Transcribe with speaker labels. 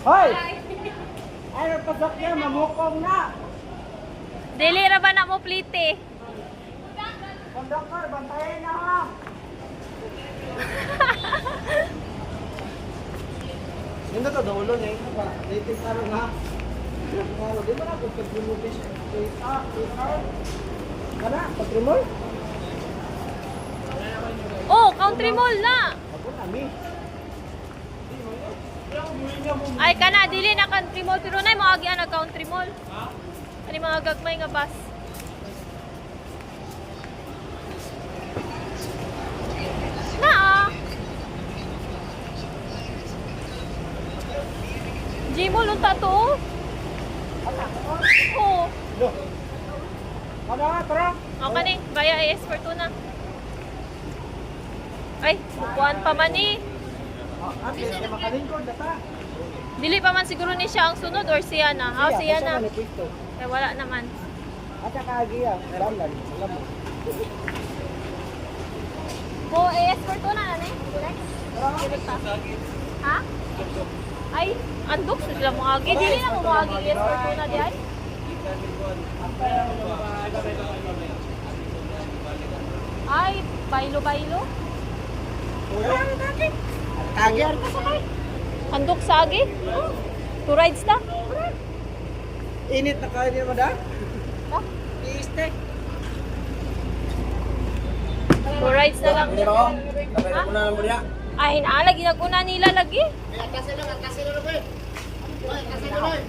Speaker 1: Hoy! Ay, pasok niya, mamukong na.
Speaker 2: Dili ra ba na mo plite?
Speaker 1: Konduktor, bantayan na ha. Hindi to dulo niya. Dating araw nga. Di ba na kung pag-remove Kana, pag-remove?
Speaker 2: Oh, country mall na.
Speaker 1: Ako nami.
Speaker 2: Ay kana dili na country mall pero nay mo agi ana country mall. Ani mga gagmay nga bus. Na. Gmall unta to. Oh.
Speaker 1: Lo. Ano, tara.
Speaker 2: O kani, baya AS Fortuna. Ay, bukuan pa man ni.
Speaker 1: Ate, sa makalingkod data.
Speaker 2: Dili pa man siguro ni siya ang sunod or siya na. Ah, siya na.
Speaker 1: Manifesto.
Speaker 2: Eh, wala naman.
Speaker 1: At saka agiya, dalan, alam mo.
Speaker 2: Mo AS Fortuna na ni. Direct pa. Ha? Ay, andok sa sila mo agi. Dili na mo agi AS Fortuna di ay. Ay, bailo-bailo.
Speaker 1: Agiyan ka sakay.
Speaker 2: Andok sa agi. Two rides na.
Speaker 1: Init na kayo niya mada?
Speaker 2: Ha?
Speaker 1: I-steak.
Speaker 2: Two rides na lang.
Speaker 1: Pero,
Speaker 2: Ha?
Speaker 1: ko na lang muna.
Speaker 2: Ay, hinaalag. Ginaguna nila lagi.
Speaker 1: Kasi na, boy. Kasi na, boy.